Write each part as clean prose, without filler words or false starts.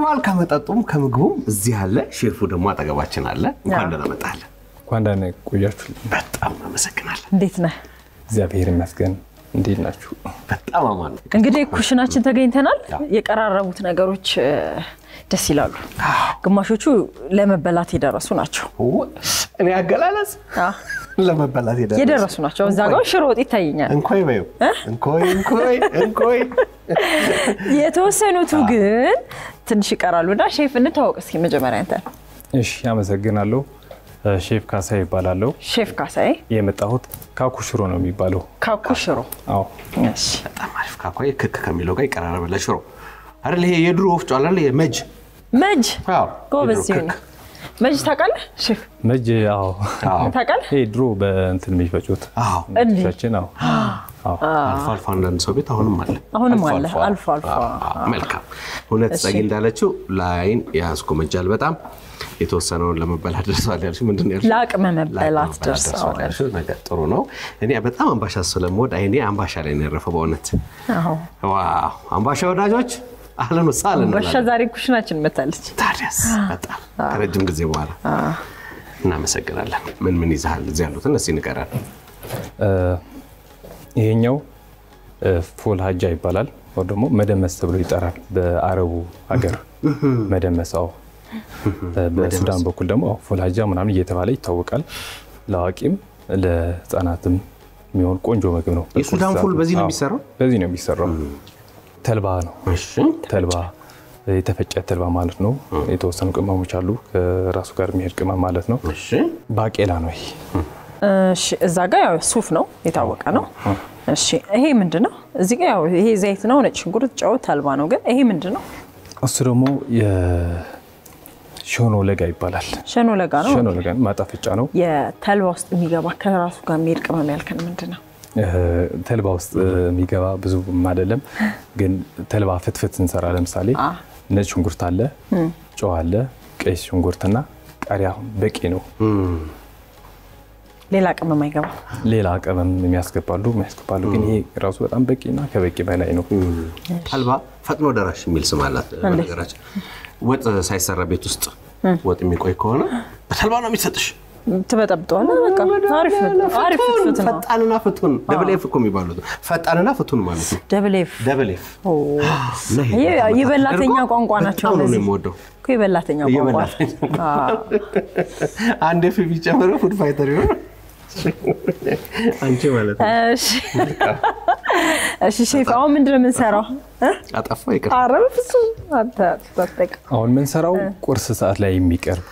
ይቀርባል ከመጠጡም ከምግቡም እዚህ ያለ ሼፉ ደግሞ አጠገባችን አለ እንኳን ደህና መጣለ እንኳን ደህና ቆያችሁ በጣም አመሰግናለሁ እንዴት ነህ እግዚአብሔር ይመስገን እንዴት ናችሁ በጣም አማን እንግዲህ ኩሽናችን ተገኝተናል የቀራረቡት ነገሮች ደስ ይላሉ ግማሾቹ ለመበላት የደረሱ ናቸው እኔ አገላለጽ ለመበላት የደረሱ ናቸው እዛ ጋር ሽሮ ወጥ ይታየኛል እንኮይ በዩ እንኮይ የተወሰኑቱ ግን ትንሽ ይቀራሉና ሼፍ እንታወቅ እስኪ መጀመሪያ አንተ እሺ አመሰግናለሁ ሼፍ ካሳይ ይባላልው ሼፍ ካሳይ የመጣሁት ካኩሽሮ ነው የሚባለው ካኩሽሮ አዎ እሺ በጣም አሪፍ ካኮይ ክክ ከሚለው ጋር ይቀራረበ ለሽሮ አይደል ይሄ የድሮ ወፍጮ አላለ የመጅ አዎ ጎበዝ ይሁን መጅ ታውቃለህ ሼፍ መጅ አዎ ታውቃለህ ይሄ ድሮ በእንትን የሚፈጩት አዎ ቻችን አዎ አልፋ አንዳንድ ሰው ቤት አሁንም አለ አልፋ መልካም ሁለት ጸጊ እንዳለችው ላይን ያስቆመጃል በጣም የተወሰነውን ለመበላት ደርሷል ያልሽ ምንድነው ያልሽ ላቅመ መበላት ደርሷል ያልሽ ነገር ጥሩ ነው እኔ በጣም አምባሻ ስለምወድ አይኔ አምባሻ ላይ ነው ያረፈው በእውነት ዋው አምባሻ ወዳጆች አህለን ወሰህለን አምባሻ ዛሬ ኩሽናችን መጣለች ታዲያስ በጣም ከረጅም ጊዜ በኋላ እናመሰግናለን ምን ይዛል እዚህ ያሉትን እስኪ ንገረን ይሄኛው ፉል ሀጃ ይባላል ወይ ደግሞ መደመስ ተብሎ ይጠራል በአረቡ ሀገር መደመሳው በሱዳን በኩል ደግሞ ፉል ሀጃ ምናምን እየተባለ ይታወቃል ለዋቂም ለህፃናትም የሚሆን ቆንጆ ምግብ ነው የሱዳን ፉል በዚህ ነው የሚሰራው ተልባ ነው እሺ ተልባ የተፈጨ ተልባ ማለት ነው የተወሰኑ ቅመሞች አሉ ከራሱ ጋር የሚሄድ ቅመም ማለት ነው እሺ ባቄላ ነው ይሄ እሺ እዛ ጋር ያው ሱፍ ነው የታወቀ ነው እሺ ይሄ ምንድነው እዚህ ጋር ያው ይሄ ዘይት ነው ነጭ ሽንኩርት ጨው ተልባ ነው ግን ይሄ ምንድነው እሱ ደግሞ ሾኖ ለጋ ይባላል ሾኖ ለጋ ነው ሾኖ ለጋ ማጣፈጫ ነው የተልባ ውስጥ የሚገባ ከራሱ ጋር የሚሄድ ቅመም ያልከን ምንድነው ተልባ ውስጥ የሚገባ ብዙ አይደለም ግን ተልባ ፍትፍት እንሰራ ለምሳሌ ነጭ ሽንኩርት አለ ጨው አለ ቀይ ሽንኩርትና ቃሪያ በቂ ነው ሌላ ቅመም አይገባ ሌላ ቅመም የሚያስገባሉ ግን ይሄ ራሱ በጣም በቂና ከበቂ በላይ ነው ተልባ ፈጥኖ ደራሽ የሚል ስም አላት ነገራችን ወጥ ሳይሰራ ቤት ውስጥ ወጥ የሚቆይ ከሆነ በተልባ ነው የሚሰጥሽ ተበጠብጧል በቃ አሪፍ ፈጣንና ፍቱን ደብል ኤፍ እኮ የሚባሉት ፈጣንና ፍቱን ማለት ነው ደብል ኤፍ የበላተኛ ቋንቋ ናቸው ለዚህ እኮ የበላተኛ ቋንቋ አንድ ኤፍ ቢጨምሩ ፉድ ፋይተር ይሆን አንቺ ማለት ነው እሺ ሼፍ አሁን ምንድነው የምንሰራው አጣፋው ይቀር አረፍሱ አጣጣቅ አሁን የምንሰራው ቁርስ ሰዓት ላይ የሚቀርብ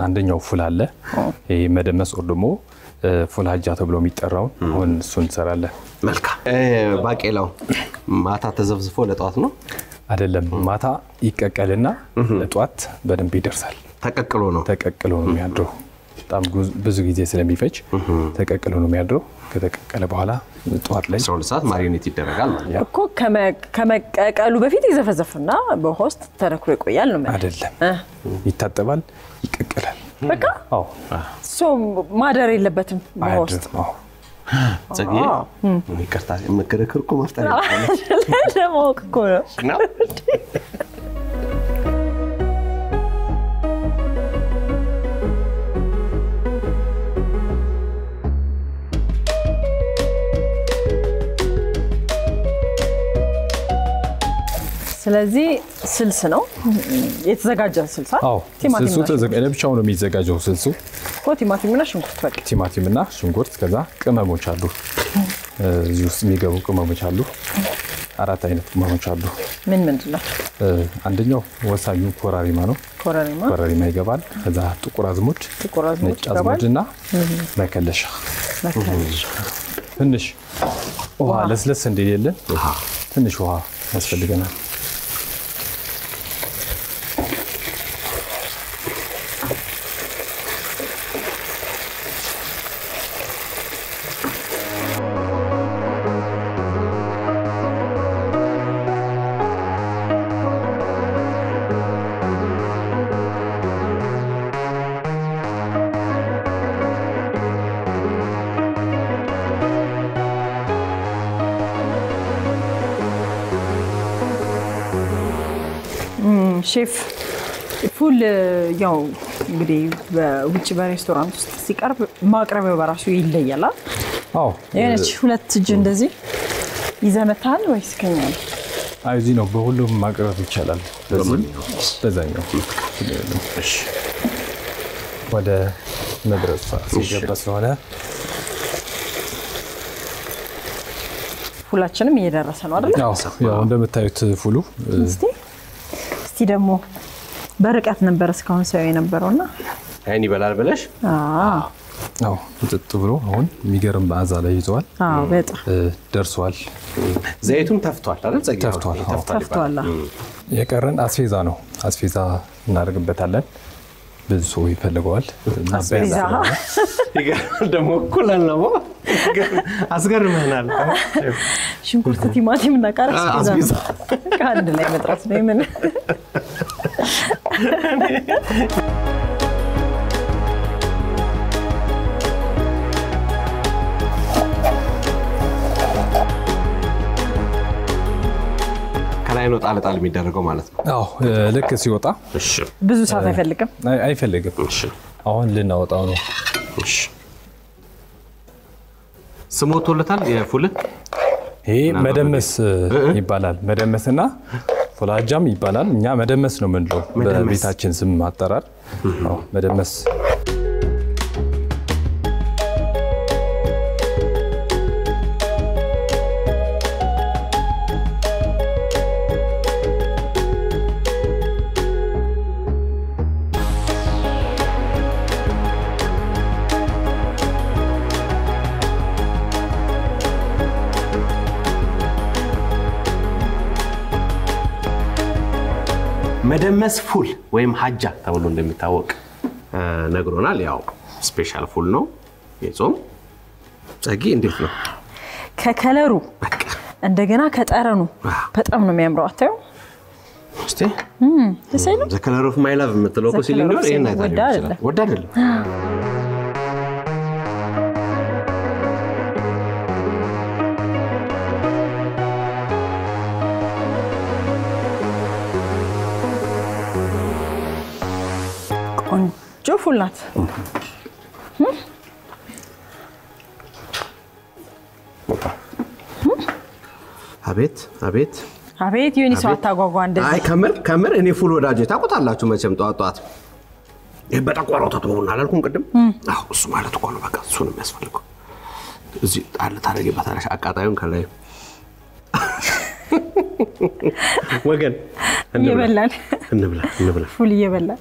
አንደኛው ፉል አለ ይሄ መደመስ ደግሞ ፉል ሀጃ ተብሎ የሚጠራው አሁን እሱን እንሰራለን መልካም ባቄላው ማታ ተዘፍዝፎ ለጧት ነው አይደለም ማታ ይቀቀልና ለጧት በደንብ ይደርሳል ተቀቅሎ ነው የሚያድረው በጣም ብዙ ጊዜ ስለሚፈጅ ተቀቅሎ ነው የሚያድረው ከተቀቀለ በኋላ ጧት ላይ 12 ሰዓት ማሪኔት ይደረጋል ማለት ነው እኮ ከመቀቀሉ በፊት ይዘፈዘፍና በሆስት ተነክሮ ይቆያል ነው ማለት አይደለም ይታጠባል ይቀቀላል በቃ አዎ ማደር የለበትም በሆስት ጸጊ ይቅርታ መከረከርኩ ማፍጠር ለማወቅ እኮ ነው ስለዚህ ስልስ ነው የተዘጋጀ ስልሳ ስልሱ ተዘጋጀ ብቻው ነው የሚዘጋጀው ስልሱ ቲማቲምና ሽንኩርት በቃ ቲማቲምና ሽንኩርት ከዛ ቅመሞች አሉ እዚህ ውስጥ የሚገቡ ቅመሞች አሉ አራት አይነት ቅመሞች አሉ ምንድነው አንደኛው ወሳኙ ኮራሪማ ነው ኮራሪማ ይገባል ከዛ ጥቁር አዝሙድ ነጭ አዝሙድና መከለሻ ትንሽ ውሃ ለስለስ እንደሌለን ትንሽ ውሃ ያስፈልገናል ሼፍ ፉል ያው እንግዲህ በውጭ በሬስቶራንት ውስጥ ሲቀርብ ማቅረቢያው በራሱ ይለያል። አዎ የነች ሁለት እጅ እንደዚህ ይዘመታል ወይስ ከኛ ነው? አይ እዚህ ነው በሁሉም ማቅረብ ይቻላል። በዛኛው እሺ ወደ መድረስ ሲገባ ስለሆነ ሁላችንም እየደረሰ ነው አይደል? ያው እንደምታዩት ፉሉ እስቲ ደግሞ በርቀት ነበር እስካሁን ሰው የነበረውና አይን ይበላል ብለሽ አዎ ጥጥ ብሎ አሁን የሚገርም መዓዛ ላይ ይዟል። በጣም ደርሷል። ዘይቱም ተፍቷል አይደል? ተፍቷል። የቀረን አስፌዛ ነው። አስፌዛ እናደርግበታለን። ብዙ ሰው ይፈልገዋል። አስፌዛ ደግሞ እኩል ነው። አስገርመናል። ሽንኩርት፣ ቲማቲም እና ቃሪያ አስፌዛ ከአንድ ላይ መጥራት ነው ምን ከላይ ነው ጣል የሚደረገው ማለት ነው። አዎ ልክ ሲወጣ እሺ ብዙ ሰዓት አይፈልግም። እሺ አሁን ልናወጣው ነው። እሺ ስሞቶለታል የፉል ይሄ መደመስ ይባላል። መደመስና ፎላጃም ይባላል። እኛ መደመስ ነው የምንለው በቤታችን ስም አጠራር። አዎ መደመስ መደመስ ፉል ወይም ሀጃ ተብሎ እንደሚታወቅ ነግሮናል። ያው ስፔሻል ፉል ነው የጾም ጸጊ እንዴት ነው ከከለሩ እንደገና ከጠረኑ በጣም ነው የሚያምረው። አታዩ እስቲ ተሰይሉ the color of my love የምትለው እኮ ሲሊንደር ይሄን አይታችሁ ወዳ አይደለም። ቆንጆ ፉል ናት። አቤት አቤት አቤት ዩኒስ አታጓጓ እንደዚህ። አይ ከመር እኔ ፉል ወዳጅ ታውቁታላችሁ መቼም ጧት በጠቆረው ተጥሮና አላልኩም ቅድም? አዎ እሱ ማለት እኮ ነው። በቃ እሱ ነው የሚያስፈልገው። እዚህ ጣል ታረጋግባታለሽ አቃጣዩን ከላይ ወገን እንብላ ፉል እየበላን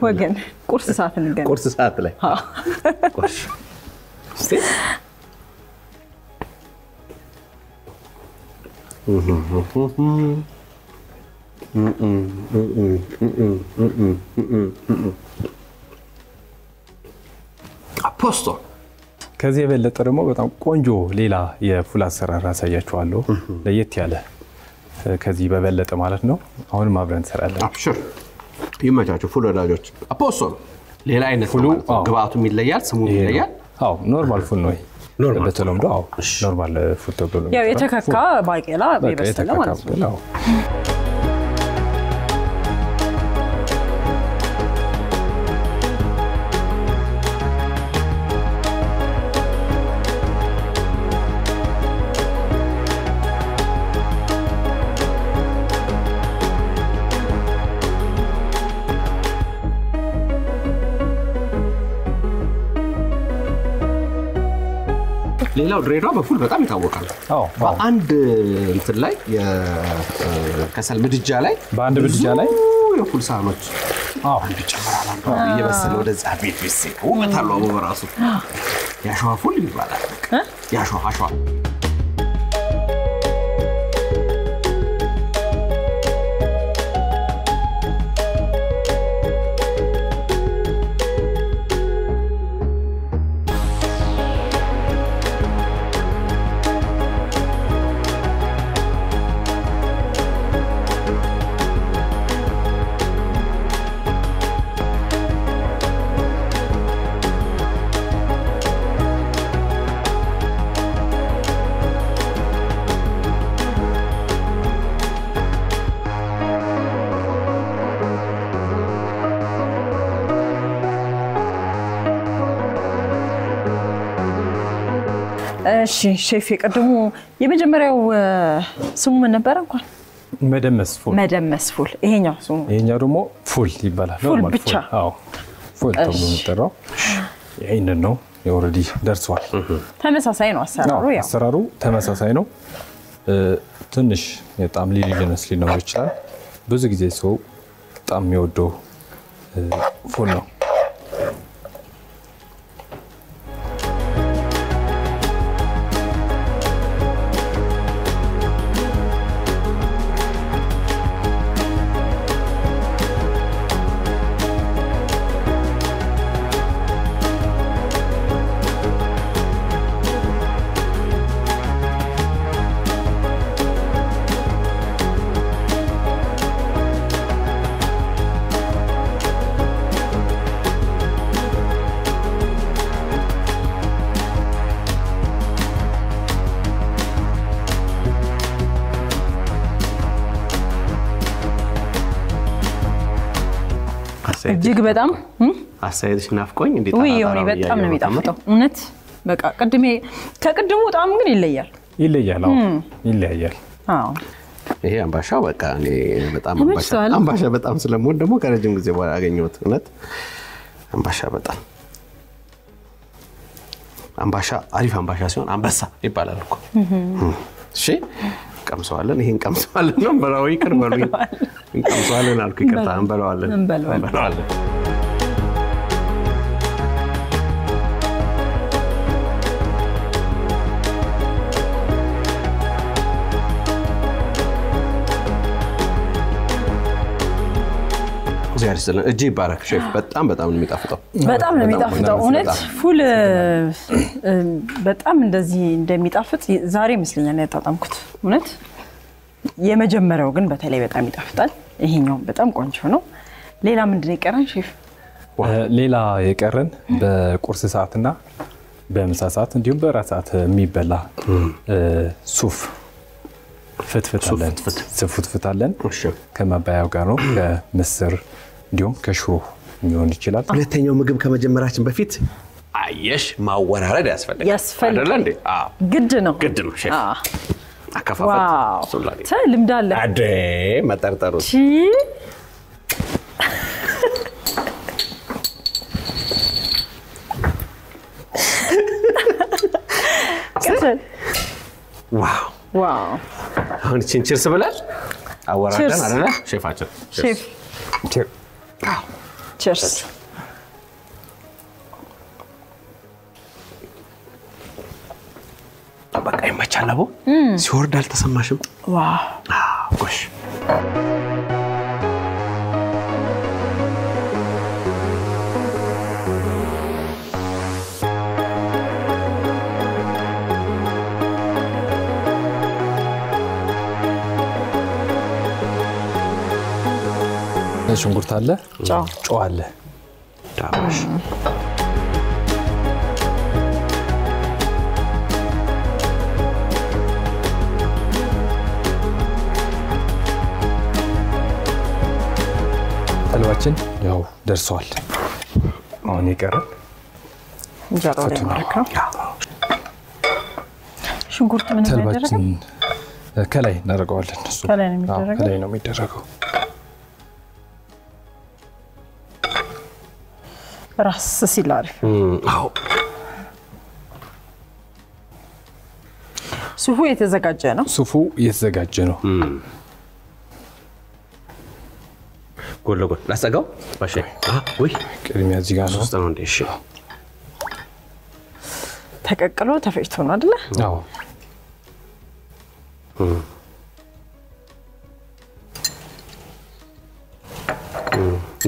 ወገን ቁርስ ሰዓት እንገናኝ። ቁርስ ሰዓት ላይ ቆሽ እስቲ አፖስቶ ከዚህ የበለጠ ደግሞ በጣም ቆንጆ ሌላ የፉል አሰራር አሳያችኋለሁ። ለየት ያለ ከዚህ በበለጠ ማለት ነው። አሁንም አብረን እንሰራለን። አብሽር ይመቻችሁ ፉል ወዳጆች። አፖስቶ ሌላ አይነት ፉል ግብአቱም ይለያል፣ ስሙም ይለያል። አዎ ኖርማል ፉል ነው። በተለምዶ አዎ ኖርማል ፉል ተብሎ ነው። ያው የተከካ ባቄላ በበሰለ ማለት ነው። ሌላው ድሬዳዋ በፉል በጣም ይታወቃል። በአንድ እንትን ላይ የከሰል ምድጃ ላይ በአንድ ምድጃ ላይ የፉል ሳህኖች አንዱ ጨመራል አንዱ እየበሰለ ወደዛ ቤት ቢሰይ ወመታለው አቦ በራሱ ያሸዋ ፉል ይባላል። ያሸዋ እሺ ሼፍ የቀደሙ የመጀመሪያው ስሙ ምን ነበር እንኳን መደመስ ፉል ይሄኛው ስሙ ይሄኛው ደግሞ ፉል ይባላል ኖርማል ፉል አዎ ፉል ተብሎ የሚጠራው ይሄንን ነው ኦሬዲ ደርሷል ተመሳሳይ ነው አሰራሩ ተመሳሳይ ነው ትንሽ በጣም ሊሊነስ ሊኖር ይችላል ብዙ ጊዜ ሰው በጣም የሚወደው ፉል ነው እጅግ በጣም አሳይተሽ ናፍቆኝ እንዴት ነው በጣም ነው የሚጣፍጠው እውነት በቃ ከቅድሙ በጣም ግን ይለያል አዎ ይሄ አምባሻው በቃ እኔ በጣም አምባሻ በጣም ስለምወድ ደግሞ ከረጅም ጊዜ በኋላ አገኘሁት እውነት አምባሻ አሪፍ አምባሻ ሲሆን አንበሳ ይባላል እኮ እሺ ቀምሰዋለን ይሄን ቀምሰዋለን ነው በራው ይቅር በሉኝ እንቀምሰዋለን አልኩ ይቅርታ እንበለዋለን ዛሬ እጄ ይባረክ ሼፍ በጣም ነው የሚጣፍጠው እውነት ፉል በጣም እንደዚህ እንደሚጣፍጥ ዛሬ መስለኛል ያጣጣምኩት እውነት የመጀመሪያው ግን በተለይ በጣም ይጣፍጣል ይሄኛው በጣም ቆንጆ ነው ሌላ ምንድነው ይቀራን ሼፍ ሌላ የቀረን በቁርስ ሰዓትና በምሳ ሰዓት እንዲሁም በራት ሰዓት የሚበላ ሱፍ ፍትፍት አለን ከማባያው ጋር ነው ከምስር እንዲሁም ከሽሮ ሊሆን ይችላል ሁለተኛው ምግብ ከመጀመራችን በፊት አየሽ ማወራረድ ያስፈልጋል አይደል እንዴ ግድ ነው ሼፍ አከፋፈት ሶላሪ ልምድ አለ አዴ መጠርጠሩ ዋው አሁን ቺርስ ብለን አወራረደን አይደለ ሼፋችን ሼፍ ቺርስ በቃ ይመቻል አቦ ሲወርድ አልተሰማሽም ዋው ጎሽ ሽንኩርት አለ ጨው አለ ዳባሽ ተልባችን ያው ደርሷል አሁን ይቀራል እንጀራው ላይ ማረካው ሽንኩርት ምን ተልባችን ከላይ እናደርገዋለን እሱ ከላይ ነው የሚደረገው ራስ ሲላሪፍ አዎ ሱፉ የተዘጋጀ ነው ጎልጎል ላሰጋው ባሽ ወይ ቅድሚያ እዚህ ጋር ነው እንዴ እሺ ተቀቅሎ ተፈጭቶ ነው አይደል አዎ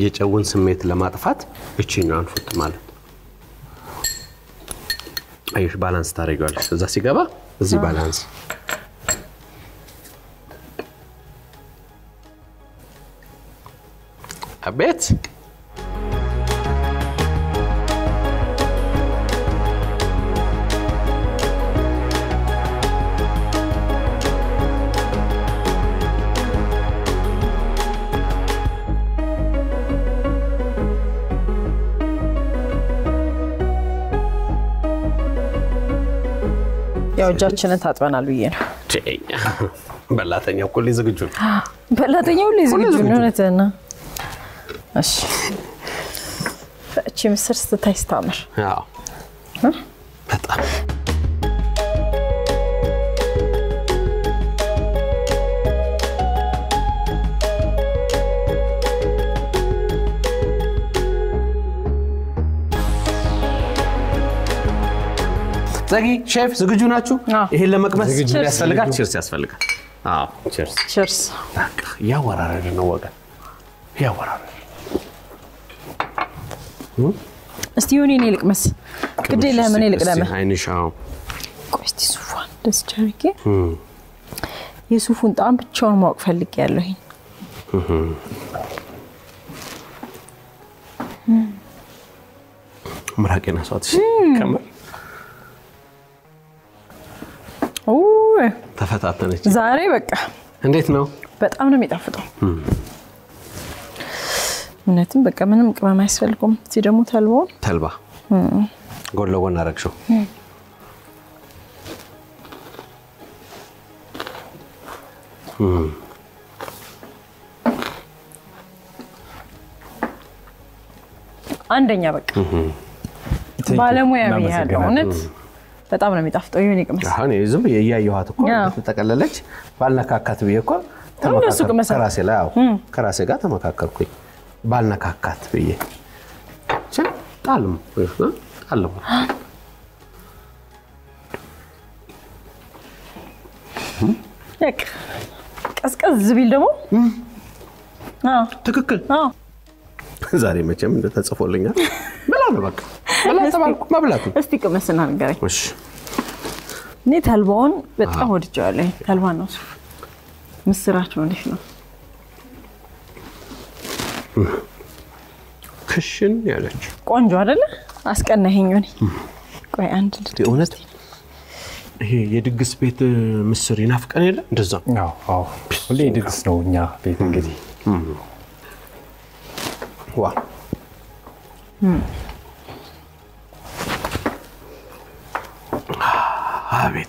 የጨውን ስሜት ለማጥፋት እቺኛውን ፉት ማለት አይሽ ባላንስ ታደርጊዋለሽ እዛ ሲገባ እዚህ ባላንስ አቤት ያው እጃችንን ታጥበናል ብዬ ነው በላተኛው ሁሉ ዝግጁ ነው በላተኛው ሁሉ ዝግጁ ነው እውነትና እሺ እቺ ምስር ስትታይ ስታምር አዎ በጣም ዘጊ ሼፍ ዝግጁ ናችሁ ይሄን ለመቅመስ ያስፈልጋል ቺርስ ያስፈልጋል አዎ ቺርስ ቺርስ በቃ ያወራረደ ነው ወገን ያወራረደ እስቲ ዮኒ ልቅመስ ግዴ ለምን ልቅደም አይንሻው ቆስቲ ሱፋን ደስ ቻርኬ የሱፉን ጣም ብቻውን ማወቅ ፈልጌያለሁ ምራቄና ሷትሽ ከመር ተፈታተነች ዛሬ በቃ እንዴት ነው በጣም ነው የሚጣፍጠው ምንነትም በቃ ምንም ቅመም አይፈልኩም እዚህ ደግሞ ተልባ ጎለጎን አረግሽው አንደኛ በቃ ባለሙያ ቢያለው እውነት በጣም ነው የሚጣፍጠው ይሁን ይቅመስ አሁን ይዝም ያያየኋት እኮ ተጠቀለለች ባልነካካት ብዬኮ ከራሴ ላይ አው ከራሴ ጋር ተመካከርኩኝ ባልነካካት ብዬ ጣልም ያክ ቀስቀስ ቢል ደግሞ ትክክል ዛሬ መቼም እንደተጽፎልኛል በላው በቃ በላው ማብላቱ እስቲ ቅመስና ንገረኝ እሺ እኔ ተልባውን በጣም ወድጃለሁ ተልባ ነው ምስራቸው እንዴት ነው ክሽን ያለች ቆንጆ አይደለ አስቀናኸኝ ሆነ ቆይ አንድ እውነት ይሄ የድግስ ቤት ምስር ይናፍቀን የለ እንደዛ አዎ ሁሌ ድግስ ነው እኛ ቤት እንግዲህ ዋ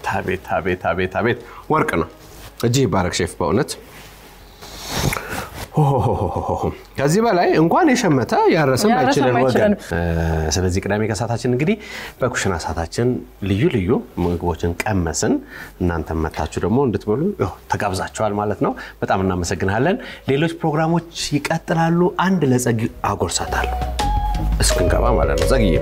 አቤት ወርቅ ነው እጂ ባረክ ሼፍ በእውነት ከዚህ በላይ እንኳን የሸመተ ያረሰም አይችልም ወገን ስለዚህ ቅዳሜ ከሰዓታችን እንግዲህ በኩሽና ሰዓታችን ልዩ ምግቦችን ቀመስን እናንተም መታችሁ ደግሞ እንድትበሉ ተጋብዛችኋል ማለት ነው በጣም እናመሰግናለን ሌሎች ፕሮግራሞች ይቀጥላሉ አንድ ለጸጊ አጎርሳታለሁ እስክንገባ ማለት ነው ጸጊዬ